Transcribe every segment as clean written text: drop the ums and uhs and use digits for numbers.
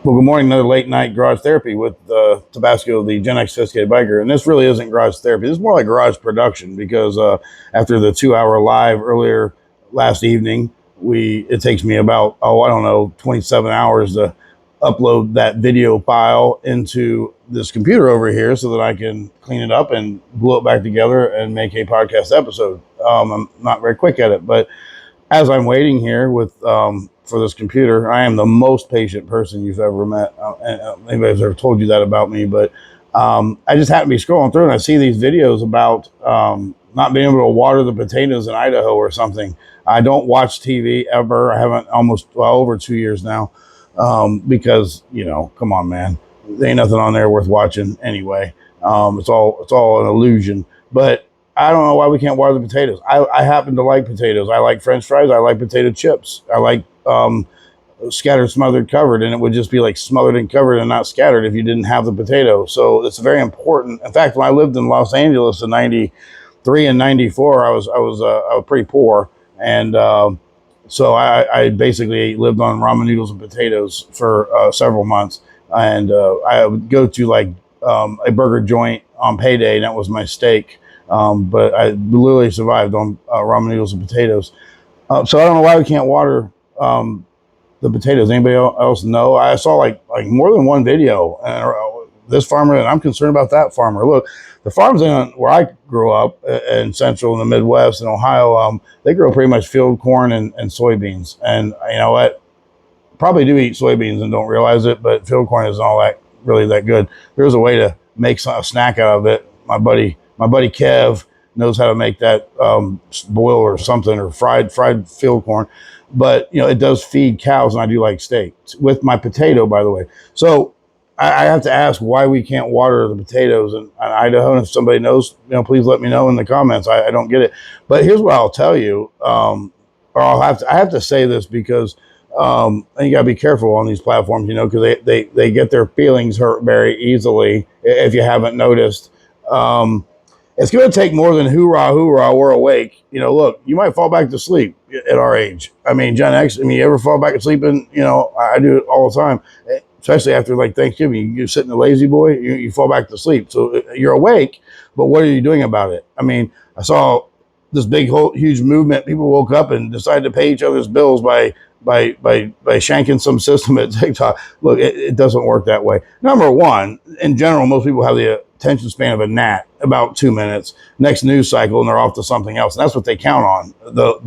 Well, good morning. Another late night garage therapy with Tabasco, the Gen X sophisticated biker. And this really isn't garage therapy. This is more like garage production because after the 2 hour live earlier last evening, it takes me about, I don't know, 27 hours to upload that video file into this computer over here so that I can clean it up and glue it back together and make a podcast episode. I'm not very quick at it, but as I'm waiting here with for this computer, I am the most patient person you've ever met. Anybody's ever told you that about me, but I just happen to be scrolling through and I see these videos about not being able to water the potatoes in Idaho or something. I don't watch TV ever. I haven't over 2 years now because come on, man, there ain't nothing on there worth watching anyway. It's all an illusion, but I don't know why we can't water the potatoes. I happen to like potatoes. I like French fries. I like potato chips. I like scattered, smothered, covered, and it would just be like smothered and covered and not scattered if you didn't have the potato. So it's very important. In fact, when I lived in Los Angeles in '93 and '94, I was pretty poor, and so I basically lived on ramen noodles and potatoes for several months, and I would go to like a burger joint on payday, and that was my steak. But I literally survived on ramen noodles and potatoes. So I don't know why we can't water the potatoes. Anybody else know? I saw like more than one video, and this farmer, and I'm concerned about that farmer. Look, the farms where I grew up in Central and the Midwest in Ohio, they grow pretty much field corn and soybeans. And you know what? Probably do eat soybeans and don't realize it, but field corn isn't all that really that good. There's a way to make a snack out of it. My buddy Kev knows how to make that boil or something, or fried field corn. But it does feed cows, and I do like steak with my potato, by the way. So I have to ask why we can't water the potatoes in Idaho. And if somebody knows, please let me know in the comments. I don't get it. But here's what I'll tell you, or I have to say this because and you gotta be careful on these platforms, because they get their feelings hurt very easily if you haven't noticed. It's going to take more than hoorah, hoorah, we're awake. Look, you might fall back to sleep at our age. I mean, Gen X, you ever fall back to sleep? And, I do it all the time, especially after like Thanksgiving. You sit in the lazy boy, you fall back to sleep. So you're awake, but what are you doing about it? I mean, I saw this huge movement. People woke up and decided to pay each other's bills by shanking some system at TikTok. Look, it doesn't work that way. Number one, in general, most people have the attention span of a gnat, about 2 minutes. Next news cycle, and they're off to something else. And that's what they count on. The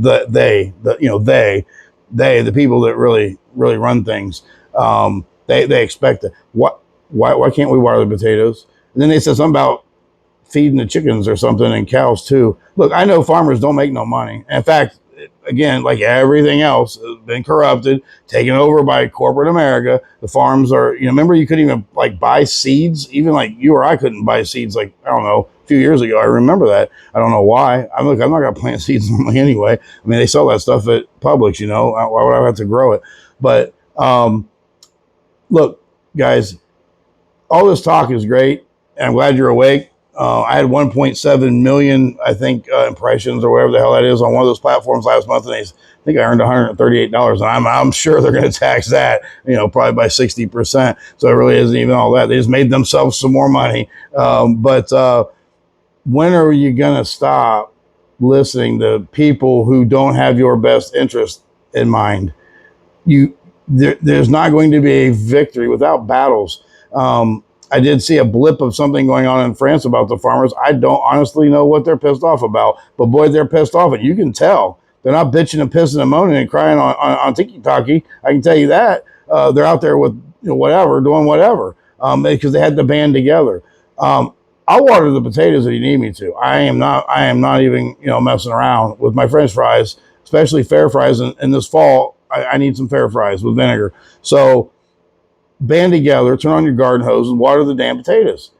people that really run things. They expect it. Why can't we water the potatoes? And then they said something about feeding the chickens or something, and cows too. Look, I know farmers don't make no money. In fact, again, like everything else, has been corrupted, taken over by corporate America. The farms are, remember you couldn't even like buy seeds, even like you or I couldn't buy seeds, like, I don't know, a few years ago. I remember that. I don't know why. I'm not going to plant seeds normally anyway. I mean, they sell that stuff at Publix, why would I have to grow it? But look, guys, all this talk is great, and I'm glad you're awake. I had 1.7 million, I think, impressions or whatever the hell that is on one of those platforms last month, and I think I earned $138. And I'm sure they're going to tax that, probably by 60%. So it really isn't even all that. They just made themselves some more money. But when are you going to stop listening to people who don't have your best interest in mind? There's not going to be a victory without battles. I did see a blip of something going on in France about the farmers. I don't honestly know what they're pissed off about, but boy, they're pissed off, and you can tell. They're not bitching and pissing and moaning and crying on TikTok. I can tell you that. They're out there with whatever, doing whatever, because they had to band together. I'll water the potatoes if you need me to. I am not even messing around with my French fries, especially fair fries. In this fall, I need some fair fries with vinegar. So band together, turn on your garden hose, and water the damn potatoes.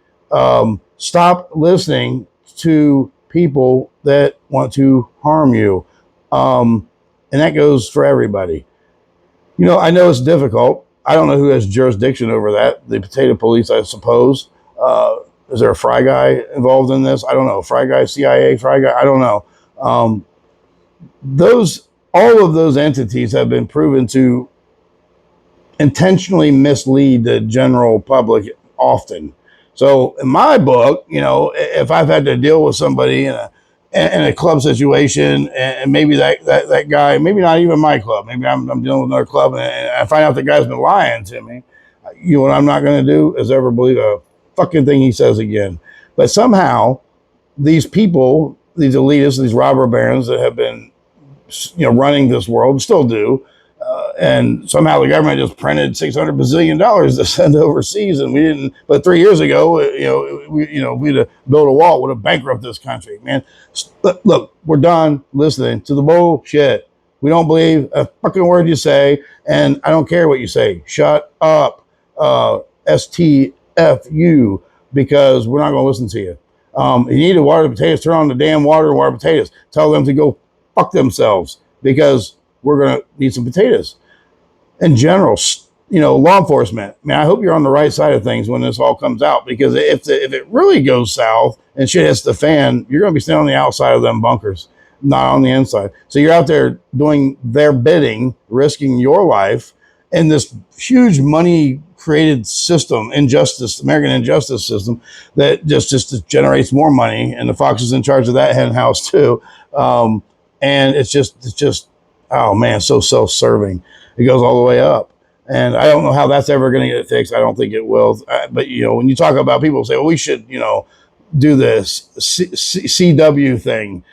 Stop listening to people that want to harm you. And that goes for everybody. I know it's difficult. I don't know who has jurisdiction over that. The potato police, I suppose. Is there a Fry Guy involved in this? I don't know. Fry Guy, CIA, Fry Guy, I don't know. All of those entities have been proven to intentionally mislead the general public often. So in my book, if I've had to deal with somebody in a club situation, and maybe that guy, maybe not even my club, maybe I'm dealing with another club, and I find out the guy's been lying to me, what I'm not going to do is ever believe a fucking thing he says again. But somehow these people, these elitists, these robber barons that have been, running this world, still do, and somehow the government just printed $600 bazillion to send overseas, and we didn't. But 3 years ago, we'd have built a wall, would have bankrupted this country, man. Look, we're done listening to the bullshit. We don't believe a fucking word you say, and I don't care what you say. Shut up, STFU, because we're not going to listen to you. You need to water the potatoes. Turn on the damn water and water potatoes. Tell them to go fuck themselves, because we're going to need some potatoes. In general, law enforcement, man, I hope you're on the right side of things when this all comes out, because if it really goes south and shit hits the fan, you're going to be standing on the outside of them bunkers, not on the inside. So you're out there doing their bidding, risking your life in this huge money created system, American injustice system, that just generates more money, and the Fox is in charge of that hen house too. And it's just, oh man, so self-serving. It goes all the way up. And I don't know how that's ever going to get fixed. I don't think it will. But, when you talk about people say, well, we should, do this CW thing,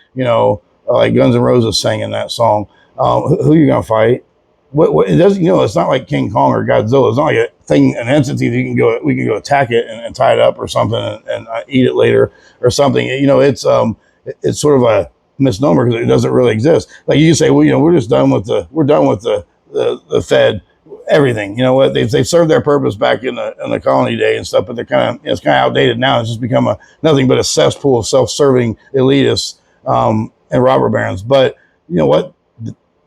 like Guns N' Roses sang in that song. Who are you going to fight? What it doesn't, it's not like King Kong or Godzilla. It's not like a thing, an entity that we can go attack it and tie it up or something and eat it later or something. It's sort of a misnomer, because it doesn't really exist. Like you can say, well, we're done with the Fed, everything. You know what? They've served their purpose back in the colony day and stuff, but they're it's kind of outdated now. It's just become nothing but a cesspool of self-serving elitists and robber barons. But you know what?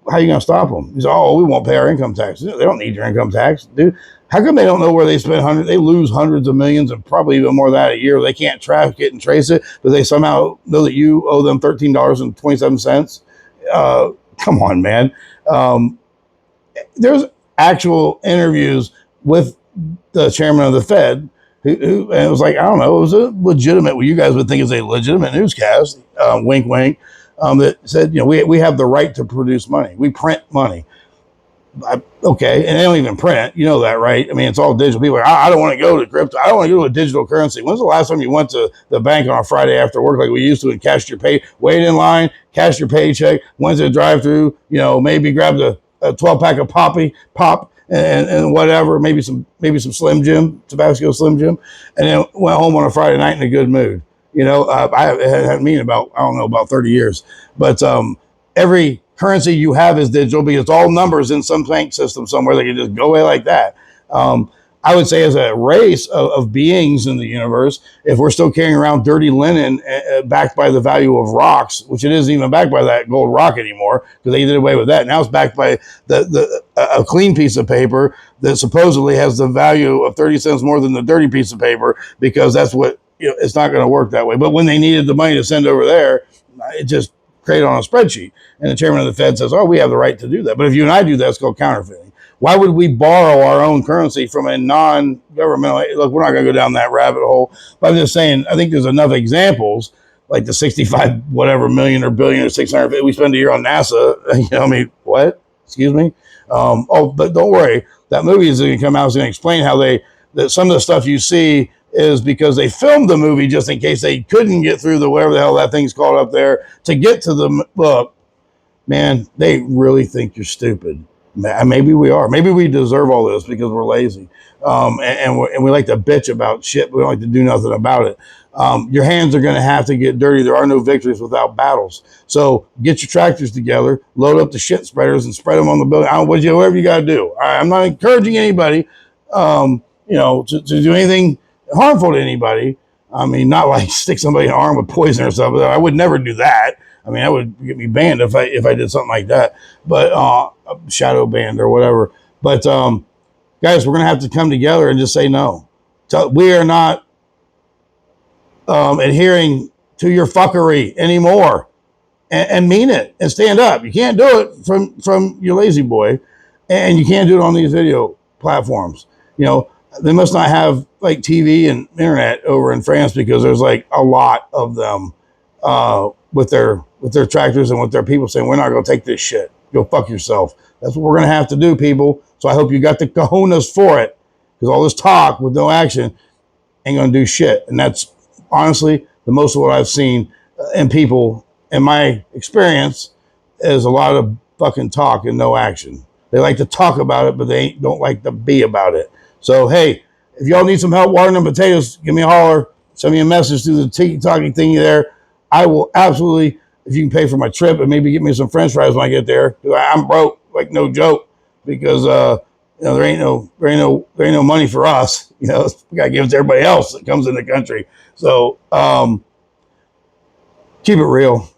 How are you going to stop them? He's we won't pay our income tax. They don't need your income tax, dude. How come they don't know where they spend hundreds? They lose hundreds of millions and probably even more of that a year. They can't track it and trace it, but they somehow know that you owe them $13.27. Come on, man. There's actual interviews with the chairman of the Fed, who and it was like, I don't know, it was a legitimate, what you guys would think is a legitimate newscast, wink, wink, that said, we have the right to produce money. We print money. Okay, and they don't even print it. You know that, right? I mean, it's all digital. People are like, I don't want to go to crypto. I don't want to go to a digital currency. When's the last time you went to the bank on a Friday after work like we used to and cashed your pay, wait in line, cash your paycheck, went to the drive-through, maybe grabbed a 12-pack of pop and whatever, maybe some Slim Jim, Tabasco Slim Jim, and then went home on a Friday night in a good mood. I haven't been about 30 years, but every currency you have is digital, because it's all numbers in some bank system somewhere that can just go away like that. I would say, as a race of beings in the universe, if we're still carrying around dirty linen backed by the value of rocks, which it isn't even backed by that gold rock anymore, because they did away with that. Now it's backed by a clean piece of paper that supposedly has the value of 30 cents more than the dirty piece of paper, because that's what, it's not going to work that way. But when they needed the money to send over there, it just created on a spreadsheet. And the chairman of the Fed says, we have the right to do that. But if you and I do that, it's called counterfeiting. Why would we borrow our own currency from a non-governmental? Look, we're not going to go down that rabbit hole. But I'm just saying, I think there's enough examples, like the 65 whatever million or billion or 600 we spend a year on NASA. What? Excuse me? But don't worry. That movie is going to come out. It's going to explain how that some of the stuff you see is because they filmed the movie just in case they couldn't get through the whatever the hell that thing's called up there to get to the book. Man, they really think you're stupid. Maybe we are. Maybe we deserve all this because we're lazy. And we like to bitch about shit, but we don't like to do nothing about it. Your hands are going to have to get dirty. There are no victories without battles. So get your tractors together, load up the shit spreaders, and spread them on the building. Whatever you got to do. I'm not encouraging anybody, to do anything harmful to anybody. I mean, not like stick somebody in the arm with poison or something. I would never do that. I mean, that would get me banned if I did something like that. But shadow banned or whatever. But guys, we're gonna have to come together and just say no. We are not adhering to your fuckery anymore, and mean it and stand up. You can't do it from your lazy boy, and you can't do it on these video platforms. You know, they must not have like TV and internet over in France because there's like a lot of them with their tractors and with their people saying, we're not going to take this shit. Go fuck yourself. That's what we're going to have to do, people. So I hope you got the cojones for it, because all this talk with no action ain't going to do shit. And that's honestly the most of what I've seen in people in my experience is a lot of fucking talk and no action. They like to talk about it, but they don't like to be about it. So, hey, if y'all need some help watering them potatoes, give me a holler. Send me a message through the tiki-talking thingy there. I will absolutely, if you can pay for my trip and maybe get me some french fries when I get there. I'm broke, like no joke, because you know, there ain't no money for us. You know, we gotta give it to everybody else that comes in the country. So keep it real.